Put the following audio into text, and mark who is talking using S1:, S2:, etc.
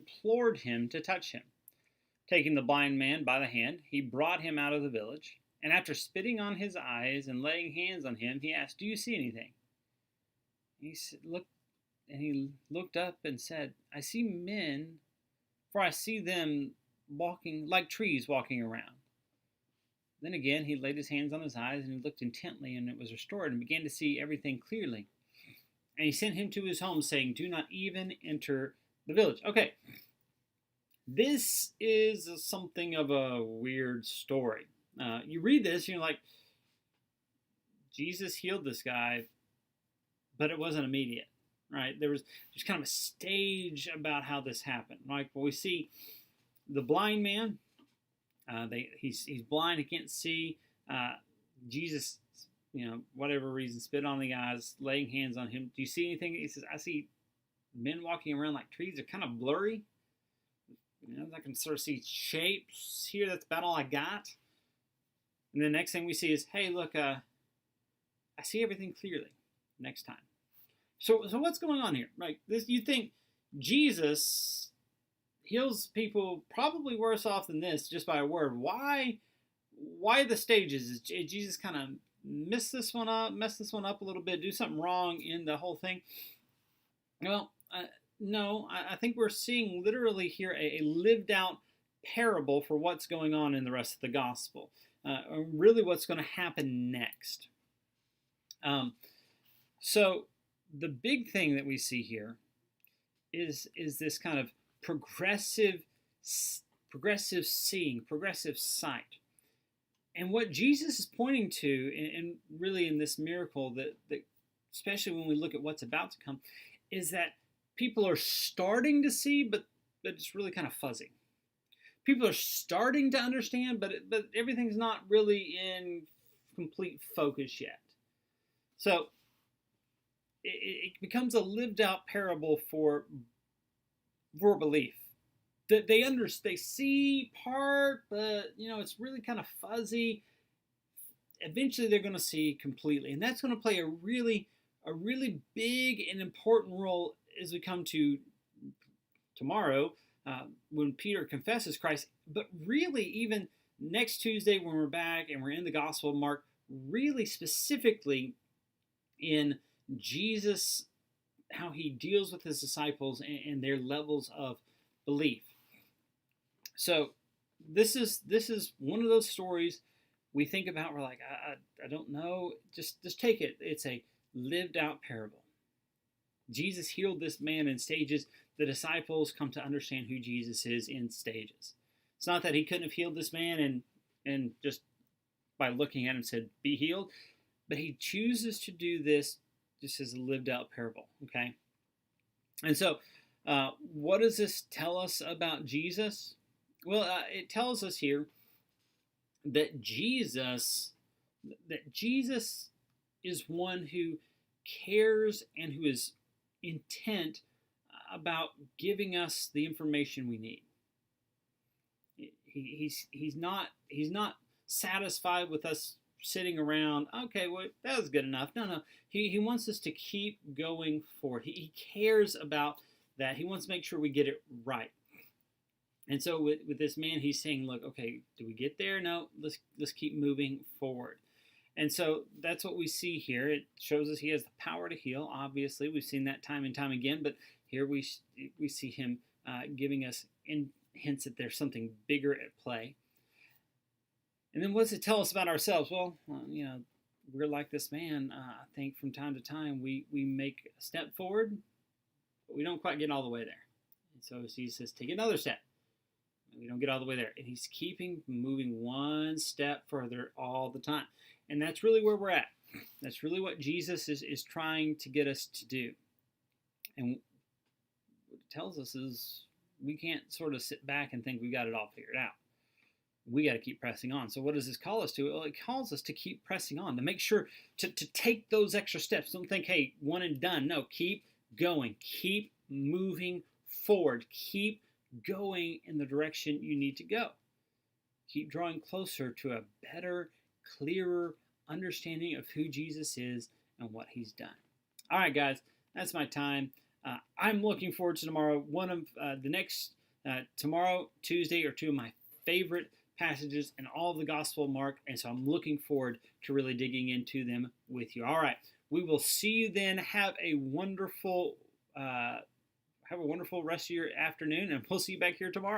S1: implored him to touch him. Taking the blind man by the hand, he brought him out of the village, and after spitting on his eyes and laying hands on him, he asked, "Do you see anything?" He looked up and said, "I see men, for I see them walking like trees walking around." Then again he laid his hands on his eyes, and he looked intently, and it was restored, and began to see everything clearly. And he sent him to his home, saying, "Do not even enter the village." Okay, this is something of a weird story. You read this, and you're like, Jesus healed this guy, but it wasn't immediate, right? There's kind of a stage about how this happened. Like, well, we see the blind man. He's blind. He can't see. Jesus, whatever reason, spit on the eyes, laying hands on him. Do you see anything? He says, "I see men walking around like trees. They're kind of blurry. I can sort of see shapes here. That's about all I got." And the next thing we see is, "Hey, look, I see everything clearly." Next time. So what's going on here? Right? You think Jesus heals people probably worse off than this just by a word. Why the stages? Did Jesus kind of mess this one up a little bit, do something wrong in the whole thing? Well, no, I think we're seeing literally here a lived out parable for what's going on in the rest of the gospel. Really what's going to happen next. So the big thing that we see here is this kind of progressive seeing, progressive sight. And what Jesus is pointing to, and really in this miracle, that especially when we look at what's about to come, is that people are starting to see, but it's really kind of fuzzy. People are starting to understand, but everything's not really in complete focus yet. So it becomes a lived out parable for belief. That they see part, but it's really kind of fuzzy. Eventually they're going to see completely, and that's going to play a really big and important role as we come to tomorrow, when Peter confesses Christ, but really even next Tuesday when we're back and we're in the Gospel of Mark, really specifically in Jesus, how he deals with his disciples and their levels of belief. So this is one of those stories we think about. We're like, I don't know. Just take it. It's a lived out parable. Jesus healed this man in stages. The disciples come to understand who Jesus is in stages. It's not that he couldn't have healed this man and just by looking at him said, "Be healed," but he chooses to do this just as a lived out parable. Okay, and so what does this tell us about Jesus? Well, it tells us here that Jesus is one who cares and who is intent about giving us the information we need. He's not satisfied with us sitting around. Okay, well, that was good enough. No. He wants us to keep going forward. He cares about that. He wants to make sure we get it right. And so with this man, he's saying, look, okay, do we get there? No, let's keep moving forward. And so that's what we see here. It shows us he has the power to heal. Obviously, we've seen that time and time again, but here we see him giving us hints that there's something bigger at play. And then what does it tell us about ourselves? Well, we're like this man. I think from time to time we make a step forward, but we don't quite get all the way there. And so Jesus says, take another step. We don't get all the way there. And he's moving one step further all the time. And that's really where we're at. That's really what Jesus is trying to get us to do. And what it tells us is we can't sort of sit back and think we got it all figured out. We got to keep pressing on. So what does this call us to? Well, it calls us to keep pressing on, to make sure to take those extra steps. Don't think, hey, one and done. No, keep going. Keep moving forward. Keep going in the direction you need to go. Keep drawing closer to a better, clearer understanding of who Jesus is and what he's done. All right, guys, that's my time. I'm looking forward to tomorrow. One of the next tomorrow, Tuesday, are two of my favorite passages in all of the Gospel of Mark, and so I'm looking forward to really digging into them with you. All right, we will see you then. Have a wonderful rest of your afternoon, and we'll see you back here tomorrow.